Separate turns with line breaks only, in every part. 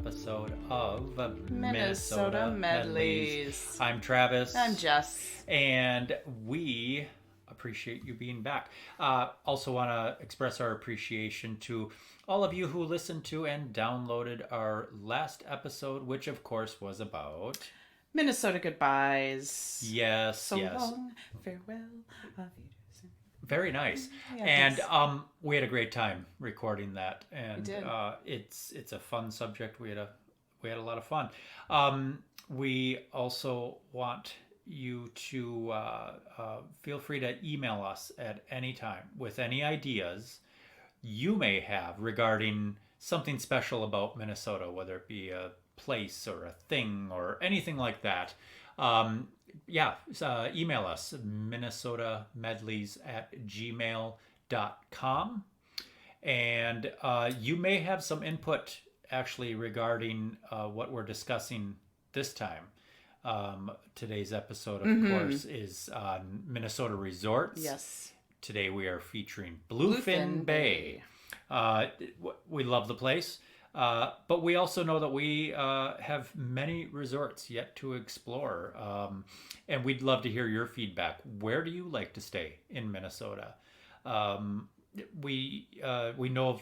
episode of
Minnesota Medleys.
I'm Travis.
I'm Jess.
And we appreciate you being back. Also want to express our appreciation to all of you who listened to and downloaded our last episode, which of course was about
Minnesota goodbyes.
Yes,
So
yes.
long, farewell, auf Wiedersehen.
Very nice.
Yeah,
And
thanks.
we had a great time recording that, and
We did.
it's a fun subject. We had a lot of fun. We also want you to feel free to email us at any time with any ideas you may have regarding something special about Minnesota, whether it be a place or a thing or anything like that. Email us minnesotamedleys@gmail.com, and you may have some input actually regarding what we're discussing this time. Today's episode, of course, is on Minnesota resorts.
Yes.
Today we are featuring Bluefin Bay. We love the place, but we also know that we have many resorts yet to explore, and we'd love to hear your feedback. Where do you like to stay in Minnesota? We know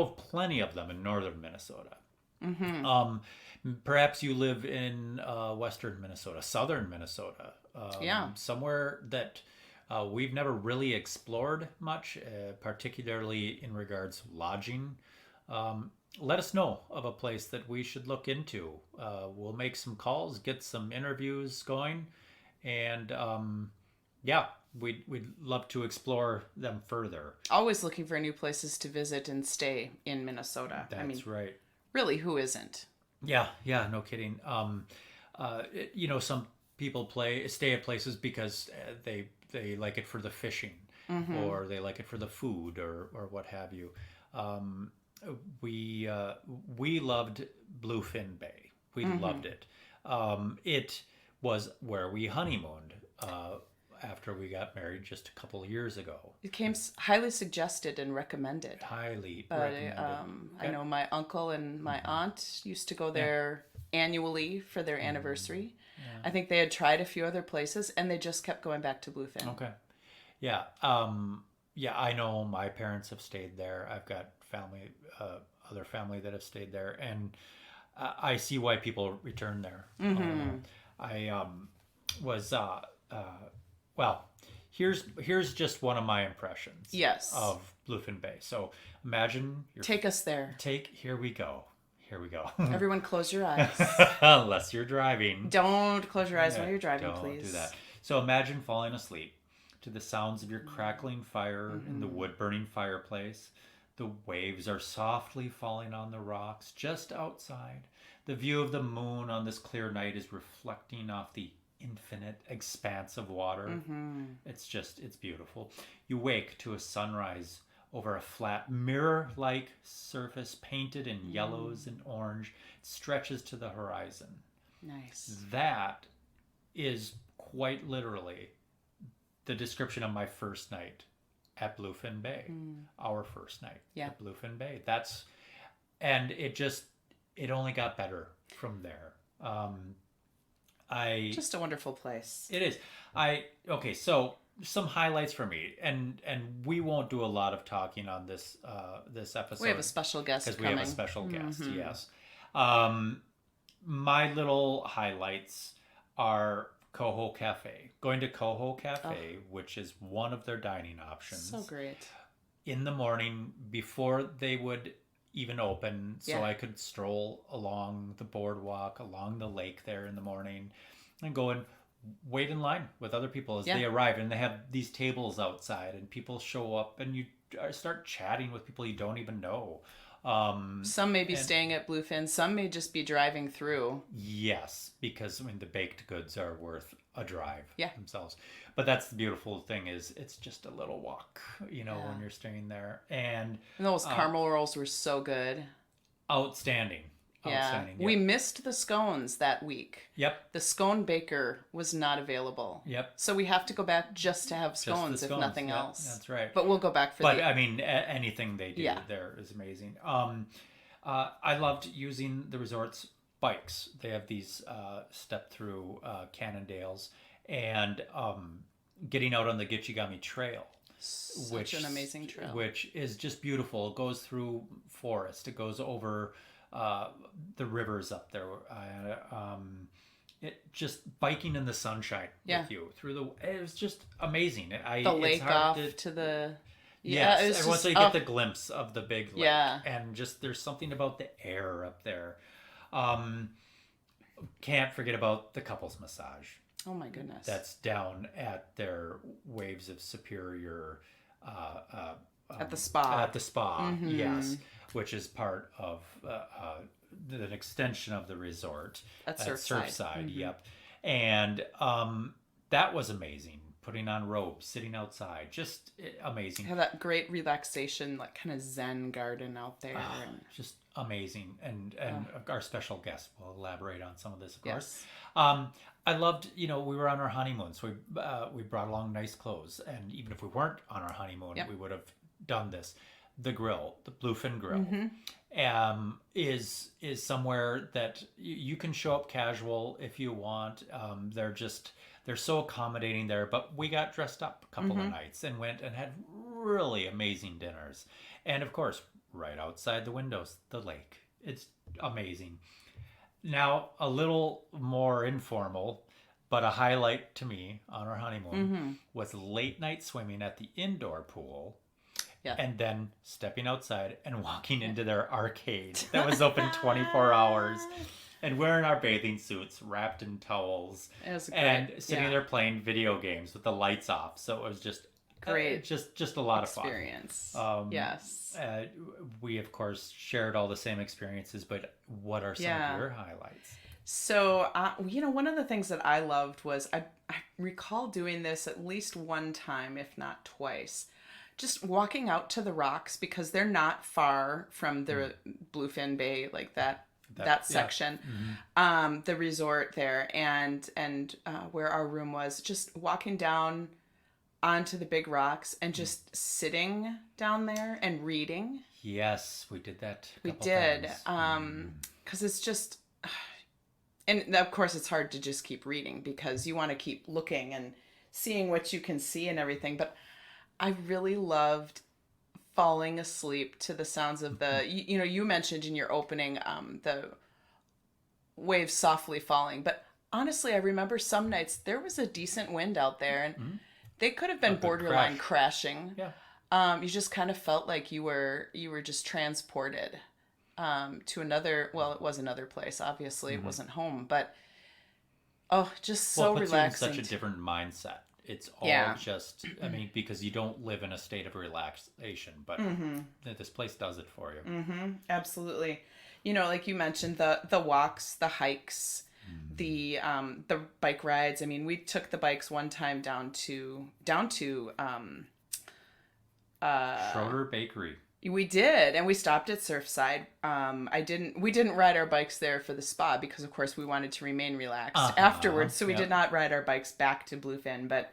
of plenty of them in northern Minnesota. Perhaps you live in western Minnesota, southern Minnesota, somewhere that we've never really explored much, particularly in regards to lodging. Let us know of a place that we should look into. We'll make some calls, get some interviews going, and we'd love to explore them further.
Always looking for new places to visit and stay in Minnesota.
That's right.
Really, who isn't?
Yeah, no kidding. Some people stay at places because they like it for the fishing, or they like it for the food, or what have you. We loved Bluefin Bay. We loved it. It was where we honeymooned after we got married just a couple of years ago.
It came highly suggested and recommended.
Highly
But
recommended.
I know my uncle and my aunt used to go there annually for their anniversary.
Yeah.
I think they had tried a few other places, and they just kept going back to Bluefin.
Okay. Yeah. I know my parents have stayed there. I've got family, other family that have stayed there, and I see why people return there. Here's just one of my impressions.
Yes.
Of Bluefin Bay. So imagine
Take us there.
Here we go.
Everyone close your eyes.
Unless you're driving.
Don't close your eyes while you're driving,
Don't
please.
do that. So imagine falling asleep to the sounds of your crackling fire in the wood-burning fireplace. The waves are softly falling on the rocks just outside. The view of the moon on this clear night is reflecting off the infinite expanse of water. It's beautiful. You wake to a sunrise over a flat mirror-like surface painted in yellows and orange. It stretches to the horizon.
Nice.
That is quite literally the description of my first night at Bluefin Bay. Our first night at Bluefin Bay. And it only got better from there.
Just a wonderful place.
It is. So some highlights for me, and we won't do a lot of talking on this episode.
We have a special guest
because
coming.
we have a special guest. Yes. My little highlights are Coho Cafe. Going to Coho Cafe, which is one of their dining options.
So great.
In the morning before they would even open, so I could stroll along the boardwalk, along the lake there in the morning, and go and wait in line with other people as they arrive. And they have these tables outside, and people show up, and you start chatting with people you don't even know.
Some may be staying at Bluefin. Some may just be driving through.
Yes, because the baked goods are worth a drive
Yeah.
themselves. But that's the beautiful thing, is it's just a little walk, when you're staying there. And
those caramel rolls were so good.
Outstanding. Outstanding.
We missed the scones that week.
Yep.
The scone baker was not available.
Yep.
So we have to go back just to have
Just
scones,
the
if
scones.
nothing
Yep,
else.
That's right.
But we'll go back for
But I mean, anything they do
Yeah.
there is amazing. I loved using the resort's bikes. They have these step through Cannondales and getting out on the Gitchigami Trail,
Such an amazing trail.
which is just beautiful. It goes through forest. It goes over the rivers up there. It just biking in the sunshine with you through the. It was just amazing.
The lake off to the.
Yes,
it was
and once
just,
you get the glimpse of the big lake,
Yeah.
and just there's something about the air up there. Can't forget about the couples massage.
Oh my goodness.
That's down at their Waves of Superior
at the spa.
At the spa, yes, which is part of an extension of the resort
At Surfside.
Surfside. Yep, and that was amazing. Putting on robes, sitting outside, just amazing.
Have that great relaxation, like kind of Zen garden out there. And...
Just amazing, and our special guest will elaborate on some of this, of course.
Yes.
I loved, we were on our honeymoon, so we brought along nice clothes, and even if we weren't on our honeymoon, we would have done this. The grill, the Bluefin grill, is somewhere that you can show up casual if you want. They're so accommodating there, but we got dressed up a couple of nights and went and had really amazing dinners. And of course, right outside the windows, the lake. It's amazing. Now, a little more informal, but a highlight to me on our honeymoon was late night swimming at the indoor pool.
Yeah.
And then stepping outside and walking into their arcade that was open 24 hours. And wearing our bathing suits, wrapped in towels, and sitting there playing video games with the lights off. So it was just
great,
just a lot
experience.
of fun.
Yes,
we of course shared all the same experiences, but what are some of your highlights?
So one of the things that I loved was I recall doing this at least one time, if not twice. Just walking out to the rocks because they're not far from the Bluefin Bay, like that section, the resort there, and where our room was, just walking down onto the big rocks and just sitting down there and reading.
Yes, we did that.
We did, because it's just, and of course it's hard to just keep reading because you want to keep looking and seeing what you can see and everything. But I really loved falling asleep to the sounds of the, you mentioned in your opening, the waves softly falling. But honestly, I remember some nights there was a decent wind out there and they could have been borderline crashing.
Yeah.
You just kind of felt like you were just transported to another, well, it was another place. Obviously it wasn't home, but just so relaxing.
You in such a different mindset. It's all just, because you don't live in a state of relaxation, but this place does it for you.
Absolutely. Like you mentioned, the walks, the hikes, the bike rides. I mean, we took the bikes one time down to
Schroeder Bakery.
We did, and we stopped at Surfside. We didn't ride our bikes there for the spa because, of course, we wanted to remain relaxed afterwards. So we did not ride our bikes back to Bluefin, but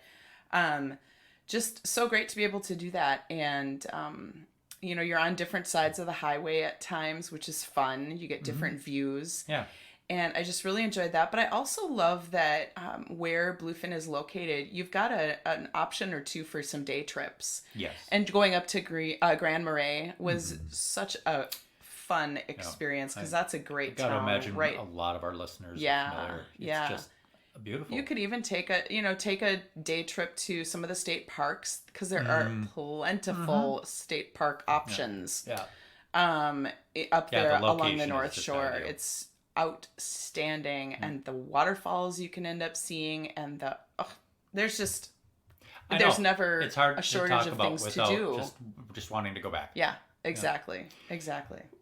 just so great to be able to do that. And you're on different sides of the highway at times, which is fun. You get different views.
Yeah.
And I just really enjoyed that. But I also love that where Bluefin is located, you've got an option or two for some day trips.
Yes.
And going up to Grand Marais was such a fun experience because that's a great town.
I gotta imagine a lot of our listeners are familiar. It's just beautiful.
You could even take a day trip to some of the state parks because there are plentiful state park options.
Yeah.
Up there along the North
just
Shore.
ideal.
It's outstanding, and the waterfalls you can end up seeing, and there's never
it's hard
a shortage
to talk
of
about
things
without
to do.
Just wanting to go back.
Yeah, exactly.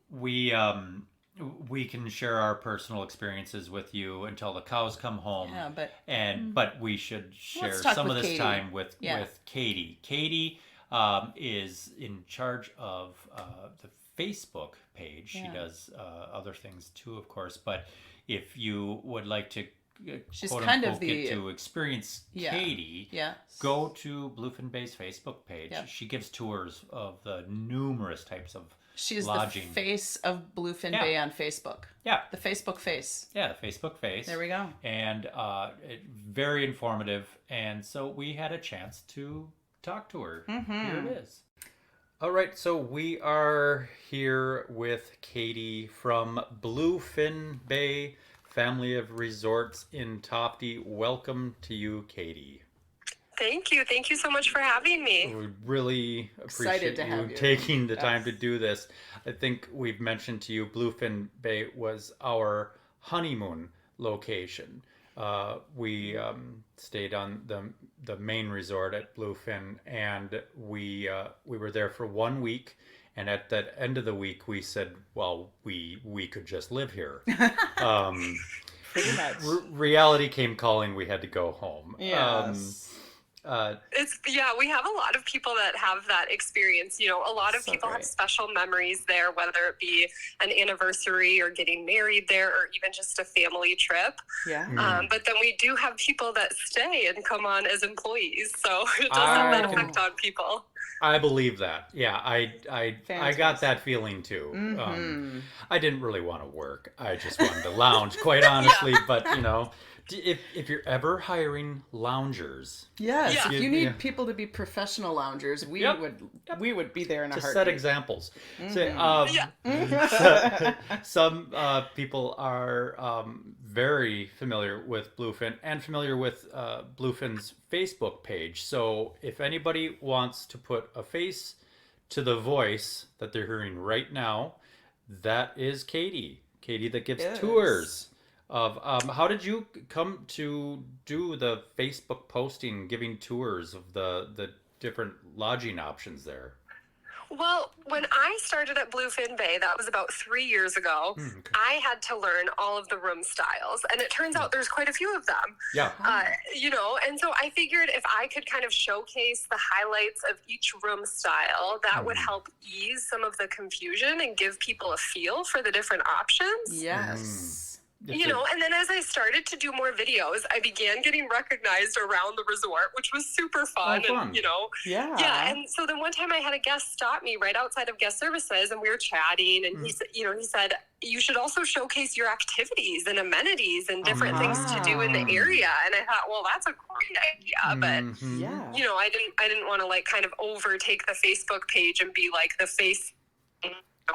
We can share our personal experiences with you until the cows come home.
Yeah,
but we should share
Let's talk
some of
with
this
Katie.
time with Katie. Katie is in charge of the Facebook page. She does other things too, of course. But if you would like to,
she's
quote
kind
unquote,
of
get to experience Katie, go to Bluefin Bay's Facebook page.
Yeah.
She gives tours of the numerous types of
She's
lodging.
the face of Bluefin
Yeah.
Bay on Facebook.
Yeah.
The Facebook face.
Yeah, the Facebook face.
There we go.
And very informative. And so we had a chance to talk to her. Here it is. All right, so we are here with Katie from Bluefin Bay Family of Resorts in Tofty. Welcome to you, Katie.
Thank you. Thank you so much for having me.
We really
Excited
appreciate
to have you.
taking the time to do this. I think we've mentioned to you Bluefin Bay was our honeymoon location. We stayed on the main resort at Bluefin, and we were there for 1 week. And at the end of the week, we said, "Well, we could just live here."
Pretty much.
Reality came calling. We had to go home.
Yes.
We have a lot of people that have that experience. You know, a lot of
So
people have
great.
special memories there, whether it be an anniversary or getting married there, or even just a family trip.
Yeah.
But then we do have people that stay and come on as employees, so it does
I
have that
can-
effect on people.
I believe that. Yeah, I got that feeling too.
Mm-hmm.
I didn't really want to work. I just wanted to lounge, quite honestly. But you know, if you're ever hiring loungers,
Yes.
Yeah.
If you need
Yeah.
people to be professional loungers, we
Yep.
we would be there in a
to
heartbeat.
set examples. Say,
Yeah.
some people are very familiar with Bluefin and familiar with Bluefin's Facebook page. So if anybody wants to put a face to the voice that they're hearing right now, that is Katie. Katie that gives
Yes.
tours of how did you come to do the Facebook posting giving tours of the different lodging options there?
Well, when I started at Bluefin Bay, that was about 3 years ago,
Okay.
I had to learn all of the room styles. And it turns out there's quite a few of them.
Yeah.
And so I figured if I could kind of showcase the highlights of each room style, that would help ease some of the confusion and give people a feel for the different options.
Yes.
You know, and then as I started to do more videos, I began getting recognized around the resort, which was super fun.
Oh, fun.
And, you know,
Yeah.
yeah. And so then one time I had a guest stop me right outside of guest services, and we were chatting, and he said, you should also showcase your activities and amenities and different things to do in the area. And I thought, well, that's a great idea. But,
Mhm.
Yeah.
you know, I didn't want to like kind of overtake the Facebook page and be like the face.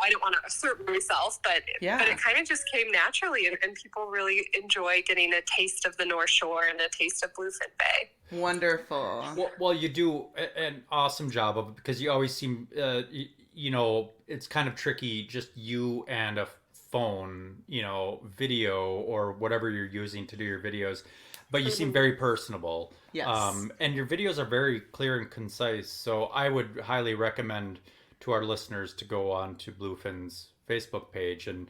I didn't want to assert myself, but it kind of just came naturally, and people really enjoy getting a taste of the North Shore and a taste of Bluefin Bay.
Wonderful.
Well, you do an awesome job of it because you always seem, you know, it's kind of tricky, just you and a phone, you know, video or whatever you're using to do your videos, but you seem very personable.
Yes.
And your videos are very clear and concise. So I would highly recommend to our listeners to go on to Bluefin's Facebook page and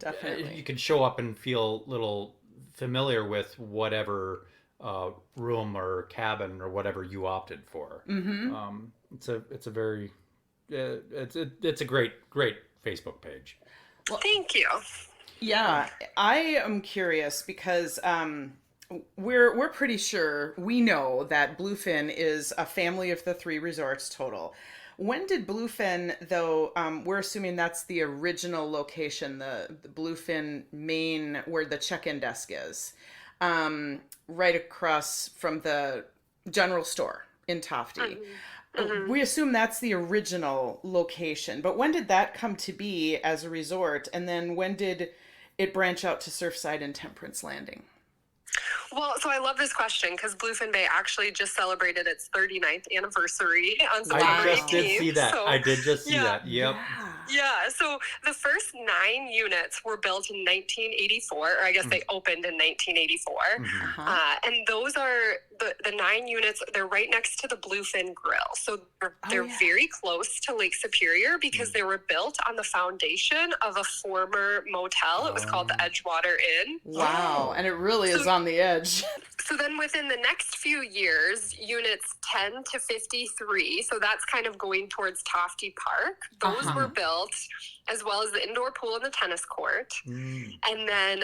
Definitely.
you can show up and feel a little familiar with whatever room or cabin or whatever you opted for.
Mm-hmm.
It's a very it's a great Facebook page.
Thank you.
Yeah, I am curious because we're pretty sure we know that Bluefin is a family of the 3 resorts total. When did Bluefin, though, we're assuming that's the original location, the Bluefin main, where the check-in desk is, right across from the general store in Tofty. We assume that's the original location, but when did that come to be as a resort? And then when did it branch out to Surfside and Temperance Landing?
Well, so I love this question because Bluefin Bay actually just celebrated its 39th anniversary on September 18th.
I just did see that.
So,
I did just see that. Yep.
yeah, so the first 9 units were built in 1984, or I guess they opened in 1984. And those are the 9 units. They're right next to the Bluefin Grill. So they're very close to Lake Superior because they were built on the foundation of a former motel. It was called the Edgewater Inn.
Wow, and it really is on the edge.
So then within the next few years, units 10 to 53, so that's kind of going towards Tofty Park, those were built built, as well as the indoor pool and the tennis court. And then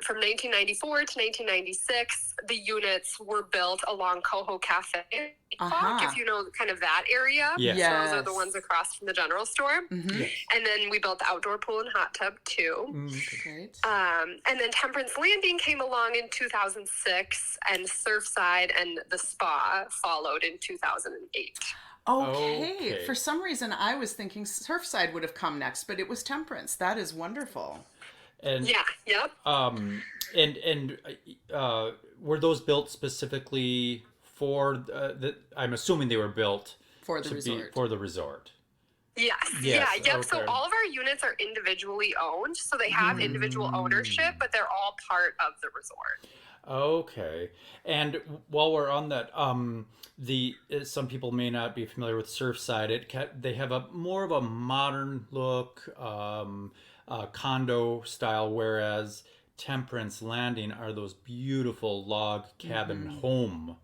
from 1994 to 1996, the units were built along Coho Cafe, if you know kind of that area.
Yes.
So those are the ones across from the general store.
Mm-hmm.
Yes.
And then we built the outdoor pool and hot tub too.
Great.
And then Temperance Landing came along in 2006, and Surfside and the spa followed in 2008.
Okay. For some reason, I was thinking Surfside would have come next, but it was Temperance. That is wonderful.
And
Yep.
And were those built specifically for the? I'm assuming they were built
For the resort.
for the resort.
Yep.
Okay.
So all of our units are individually owned, so they have individual ownership, but they're all part of the resort.
Okay. And while we're on that, some people may not be familiar with Surfside. They have a more of a modern look, condo style, whereas Temperance Landing are those beautiful log cabin home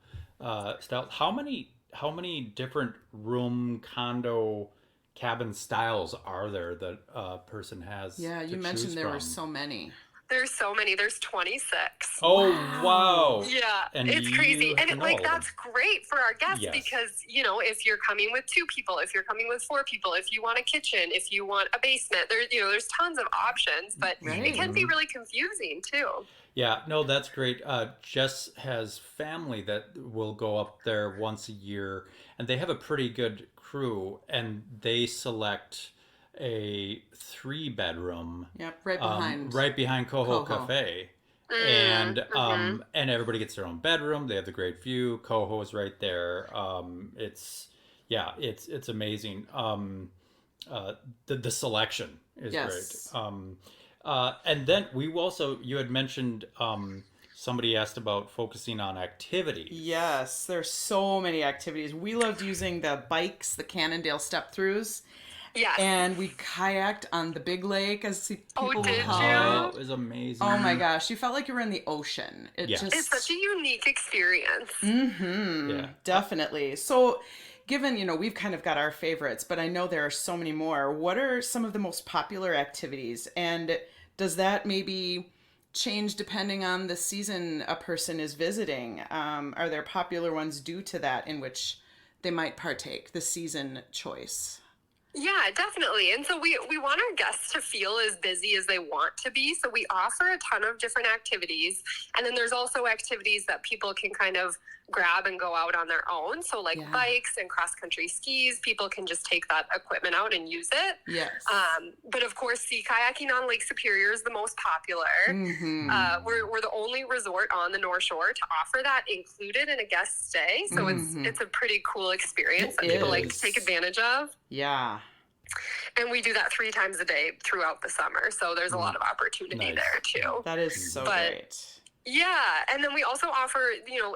style. How many different room condo cabin styles are there that a person has?
Yeah, you mentioned there were so many.
There's so many. There's 26.
Oh, wow.
Yeah,
And
it's crazy. And
know all of them.
that's great for our guests
Yes.
because, if you're coming with 2 people, if you're coming with 4 people, if you want a kitchen, if you want a basement, there's tons of options, but it can be really confusing too.
Yeah, no, that's great. Jess has family that will go up there once a year, and they have a pretty good crew, and they select a 3-bedroom.
Yep,
right behind Coho Cafe. And everybody gets their own bedroom. They have the great view. Coho is right there. It's amazing. The selection is great. And then you had mentioned somebody asked about focusing on activities.
Yes, there's so many activities. We loved using the bikes, the Cannondale step-throughs.
Yes.
And we kayaked on the big lake as people
did
call
you?
It was amazing.
Oh my gosh, you felt like you were in the ocean.
It's such a unique experience.
Yeah.
Definitely. So, given, we've kind of got our favorites, but I know there are so many more. What are some of the most popular activities? And does that maybe change depending on the season a person is visiting? Are there popular ones due to that in which they might partake, the season choice?
Yeah, definitely. And so we want our guests to feel as busy as they want to be. So we offer a ton of different activities. And then there's also activities that people can kind of grab and go out on their own. So like bikes and cross-country skis, people can just take that equipment out and use it.
Yes.
But of course, sea kayaking on Lake Superior is the most popular. We're the only resort on the North Shore to offer that included in a guest stay. So it's a pretty cool experience that people like to take advantage of.
Yeah.
And we do that 3 times a day throughout the summer. So there's a lot of opportunity there too.
That is so great.
Yeah. And then we also offer,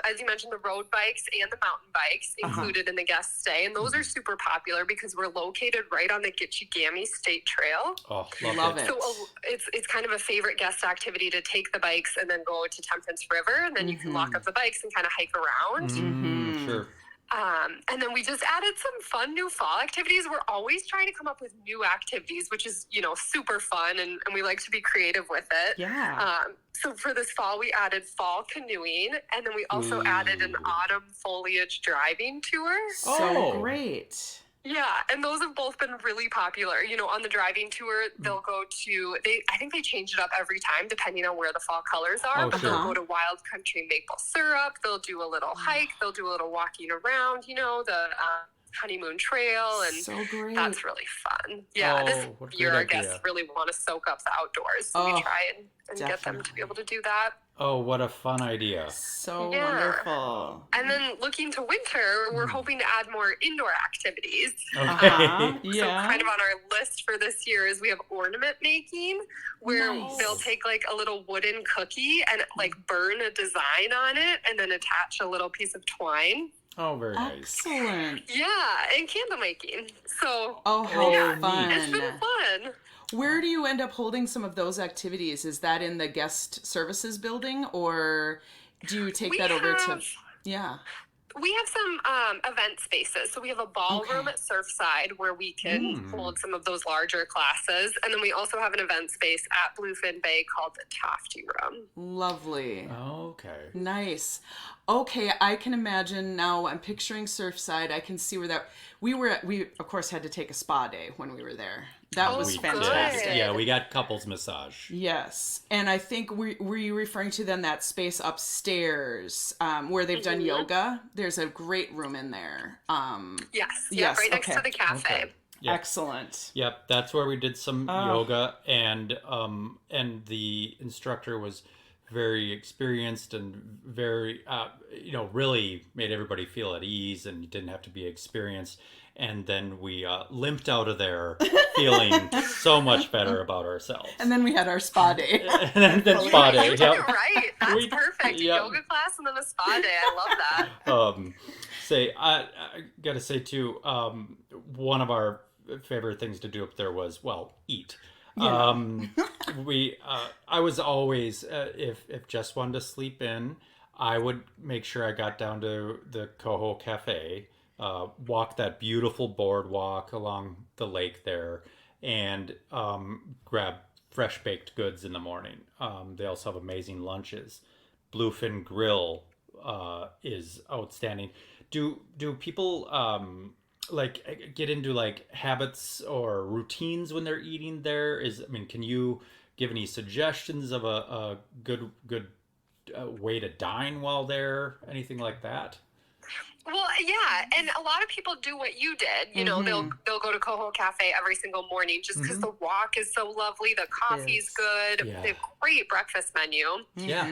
as you mentioned, the road bikes and the mountain bikes included in the guest stay. And those are super popular because we're located right on the Gitchigami State Trail.
Oh,
love it.
So it's kind of a favorite guest activity to take the bikes and then go to Temperance River. And then you can lock up the bikes and kind of hike around.
Sure.
And then we just added some fun new fall activities. We're always trying to come up with new activities, which is, super fun. And we like to be creative with it.
Yeah.
So for this fall, we added fall canoeing. And then we also added an autumn foliage driving tour.
So great.
Yeah, and those have both been really popular. On the driving tour, they'll go to, I think they change it up every time depending on where the fall colors are, but they'll go to wild country maple syrup, they'll do a little hike, they'll do a little walking around, the honeymoon trail, and
so great.
That's really fun. Yeah, this year our guests really want to soak up the outdoors, so we try and get them to be able to do that.
Oh, what a fun idea.
So wonderful.
And then looking to winter, we're hoping to add more indoor activities.
Okay.
So kind of on our list for this year is we have ornament making, where they'll take like a little wooden cookie and like burn a design on it and then attach a little piece of twine.
Oh, very nice.
Excellent.
Yeah, and candle making. So
how fun.
It's been fun.
Where do you end up holding some of those activities? Is that in the guest services building, or do you take that over to... Yeah.
We have some event spaces. So we have a ballroom at Surfside where we can hold some of those larger classes. And then we also have an event space at Bluefin Bay called the Tofty Room.
Lovely.
Okay.
Nice. Okay, I can imagine now. I'm picturing Surfside. I can see where that we of course had to take a spa day when we were there. That was
We did.
fantastic.
Yeah, we got couples massage.
Yes, and I think were you referring to then that space upstairs where they've done yoga? There's a great room in there.
Yes, right next to the cafe.
Okay. Yep.
Excellent.
Yep, that's where we did some yoga, and the instructor was very experienced and very really made everybody feel at ease, and you didn't have to be experienced. And then we limped out of there feeling so much better about ourselves.
And then we had our spa day.
and then spa day.
You did it right. That's perfect. A yoga class and then a spa day. I love that.
I gotta say too, one of our favorite things to do up there was eat.
Yeah.
I was always if Jess wanted to sleep in, I would make sure I got down to the Coho Cafe, walk that beautiful boardwalk along the lake there, and grab fresh baked goods in the morning. They also have amazing lunches. Bluefin Grill is outstanding. Do people get into habits or routines when they're eating there? Can you give any suggestions of a good way to dine while there? Anything like that?
Well, yeah, and a lot of people do what you did. You know, they'll go to Coho Cafe every single morning just because the walk is so lovely, the coffee's good,
Yeah.
they have great breakfast menu.
Yeah.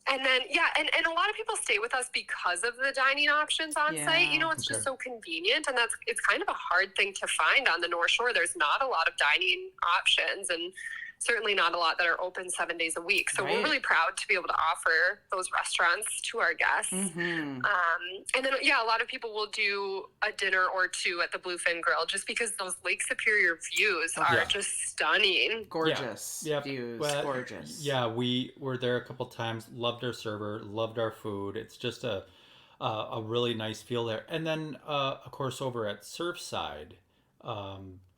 And then, and a lot of people stay with us because of the dining options on site. You know, it's just so convenient, and it's kind of a hard thing to find on the North Shore. There's not a lot of dining options, and certainly not a lot that are open 7 days a week. So we're really proud to be able to offer those restaurants to our guests. And then, a lot of people will do a dinner or two at the Bluefin Grill just because those Lake Superior views are just stunning.
Gorgeous views. Gorgeous.
Yeah, we were there a couple times. Loved our server. Loved our food. It's just a really nice feel there. And then, of course, over at Surfside,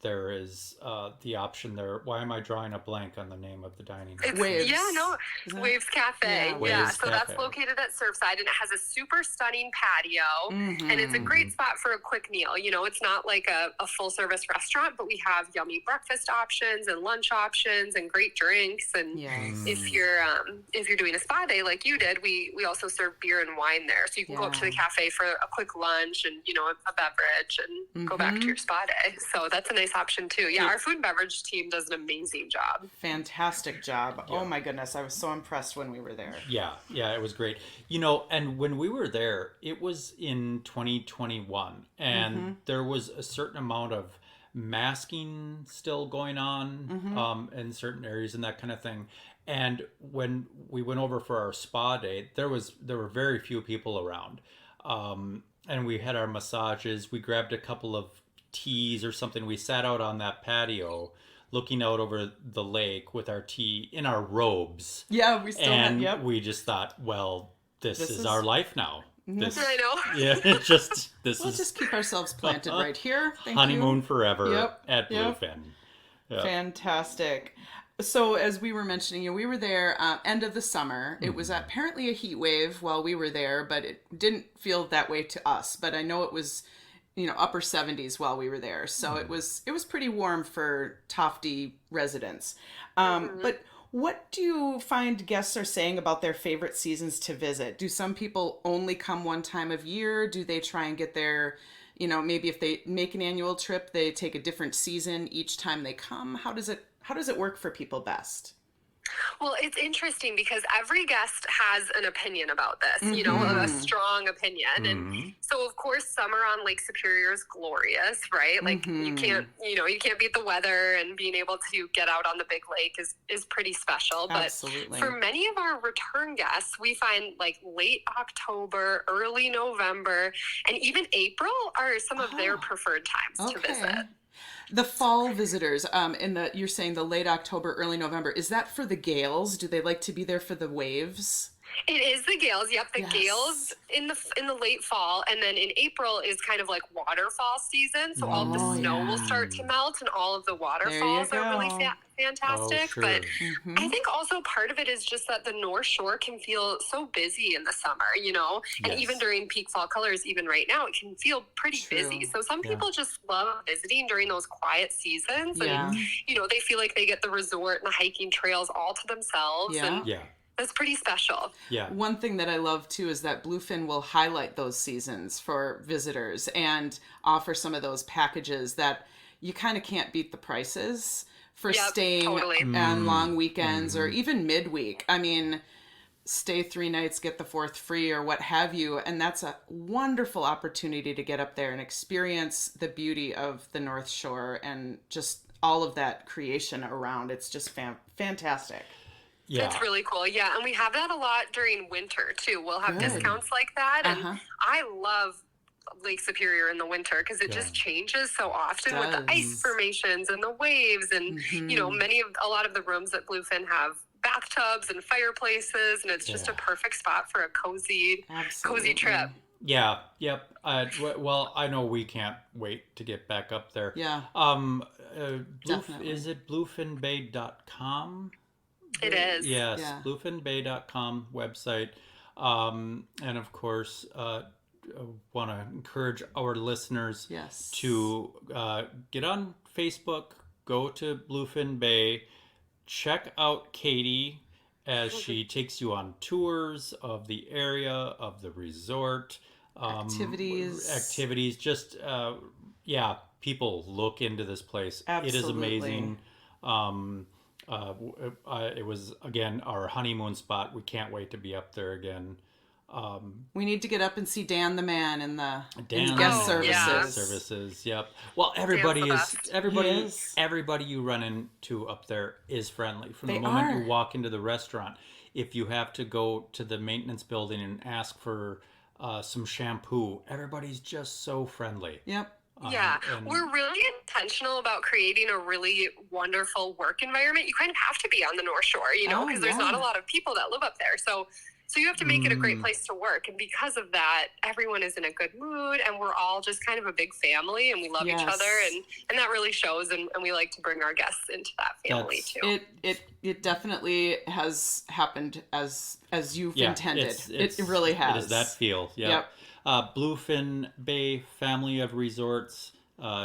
there is the option there. Why am I drawing a blank on the name of the dining hall?
Waves.
Waves Cafe.
Waves
so that's
Cafe.
located at Surfside, and it has a super stunning patio, and it's a great spot for a quick meal. You know, it's not like a full service restaurant, but we have yummy breakfast options and lunch options and great drinks. And if you're doing a spa day like you did, we also serve beer and wine there, so you can go up to the cafe for a quick lunch and a beverage and go back to your spa day. So that's a nice option too. Yeah, our food and beverage team does an amazing job.
Fantastic job. Oh my goodness, I was so impressed when we were there.
Yeah, it was great. And when we were there, it was in 2021, and there was a certain amount of masking still going on in certain areas and that kind of thing. And when we went over for our spa day, there were very few people around, and we had our massages. We grabbed a couple of teas or something. We sat out on that patio looking out over the lake with our tea in our robes.
Yeah, we still had,
we just thought, well, this is our life now. This,
I know.
Yeah, it's just
we'll just keep ourselves planted right here. Thank
honeymoon
you.
forever at Bluefin. Yep.
Fantastic. So as we were mentioning, we were there end of the summer. It was apparently a heat wave while we were there, but it didn't feel that way to us. But I know it was upper 70s while we were there. So it was pretty warm for Tofty residents. But what do you find guests are saying about their favorite seasons to visit? Do some people only come one time of year? Do they try and get there, maybe if they make an annual trip, they take a different season each time they come? How does it work for people best?
Well, it's interesting because every guest has an opinion about this, a strong opinion. And so, of course, summer on Lake Superior is glorious, right? Like you can't beat the weather, and being able to get out on the big lake is pretty special. But for many of our return guests, we find like late October, early November, and even April are some of their preferred times to visit.
The fall visitors, you're saying the late October, early November, is that for the gales? Do they like to be there for the waves?
It is the gales. Yep, the
Yes.
gales in the late fall, and then in April is kind of like waterfall season. So all of the snow will start to melt, and all of the waterfalls are really fantastic.
Oh, sure.
But I think also part of it is just that the North Shore can feel so busy in the summer, you know, and
Yes.
even during peak fall colors, even right now, it can feel pretty busy. So some people just love visiting during those quiet seasons, and you know, they feel like they get the resort and the hiking trails all to themselves. And that's pretty special.
Yeah.
One thing that I love too is that Bluefin will highlight those seasons for visitors and offer some of those packages that you kind of can't beat the prices for staying on long weekends or even midweek. I mean, stay 3 nights, get the 4th free or what have you. And that's a wonderful opportunity to get up there and experience the beauty of the North Shore and just all of that creation around. It's just fantastic.
Yeah.
It's really cool. Yeah. And we have that a lot during winter too. We'll have discounts like that. And I love Lake Superior in the winter because it just changes so often with the ice formations and the waves. And, you know, a lot of the rooms at Bluefin have bathtubs and fireplaces. And it's just a perfect spot for a cozy trip.
Yeah. Yep. Well, I know we can't wait to get back up there.
Yeah.
Is it bluefinbay.com?
It is.
Yes, bluefinbay.com website. And of course, want to encourage our listeners to get on Facebook, go to Bluefin Bay, check out Katie as she takes you on tours of the area, of the resort. Activities. Just, people look into this place.
Absolutely.
It is amazing. It was, again, our honeymoon spot. We can't wait to be up there again.
We need to get up and see Dan the Man in the guest services.
Yep. Well, everybody you run into up there is friendly from the moment you walk into the restaurant. If you have to go to the maintenance building and ask for some shampoo, everybody's just so friendly.
Yep.
We're really intentional about creating a really wonderful work environment. You kind of have to be on the North Shore, you know, because there's not a lot of people that live up there. So you have to make it a great place to work. And because of that, everyone is in a good mood and we're all just kind of a big family and we love each other. And that really shows. And we like to bring our guests into that family too.
It definitely has happened as you've intended. It really has.
It is that feel. Yep. Bluefin Bay family of resorts.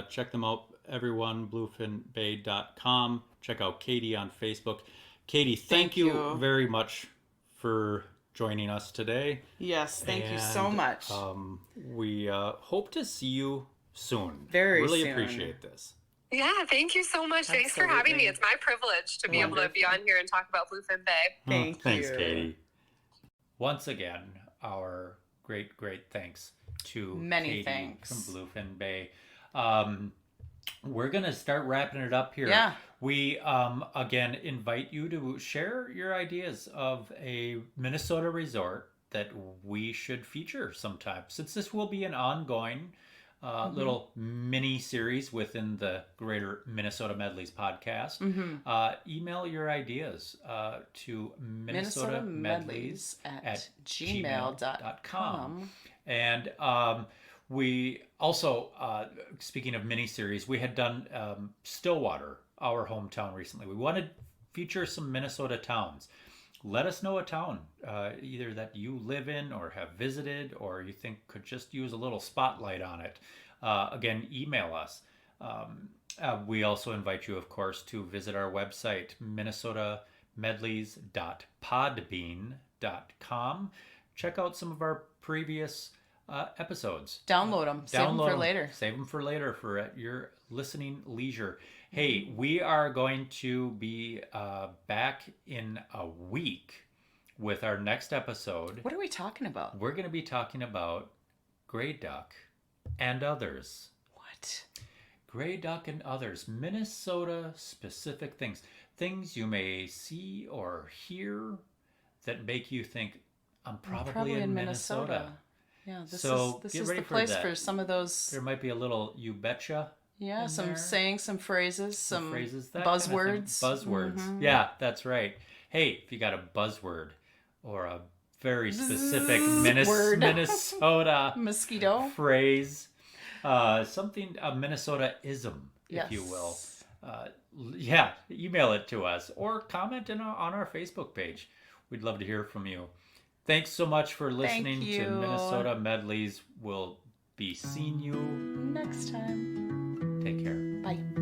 Check them out, everyone. Bluefinbay.com. Check out Katie on Facebook. Katie, thank you very much for joining us today.
Yes, thank you so much.
We hope to see you soon.
Really
soon. Appreciate this.
Yeah, thank you so much. Thanks for having me. It's my privilege to be able to be on here and talk about Bluefin Bay.
Thanks, Katie. Once again, our great thanks to Katie from Bluefin Bay. We're going to start wrapping it up here.
Yeah.
We, again, invite you to share your ideas of a Minnesota resort that we should feature sometime. Since this will be an ongoing little mini series within the Greater Minnesota Medleys podcast, email your ideas to minnesotamedleys at gmail.com. And we also, speaking of mini-series, we had done Stillwater, our hometown, recently. We wanted to feature some Minnesota towns. Let us know a town, either that you live in or have visited or you think could just use a little spotlight on it. Again, email us. We also invite you, of course, to visit our website, minnesotamedleys.podbean.com. Check out some of our previous episodes.
Download them. Save them for later.
Save them for later for at your listening leisure. Hey, we are going to be back in a week with our next episode.
What are we talking about?
We're going to be talking about gray duck and others.
What?
Gray duck and others. Minnesota specific things. Things you may see or hear that make you think, I'm probably in Minnesota.
Yeah, this
so
is
get ready
the place
for
some of those.
There might be a little you betcha.
Yeah, some sayings, some phrases, some
phrases, that
buzzwords.
Kind of buzzwords. Yeah, that's right. Hey, if you got a buzzword or a very specific
word.
Minnesota
Mosquito.
phrase. Something, a Minnesota-ism, if you will. Yeah, email it to us or comment on our Facebook page. We'd love to hear from you. Thanks so much for listening to Minnesota Medleys. We'll be seeing you
next time.
Take care.
Bye.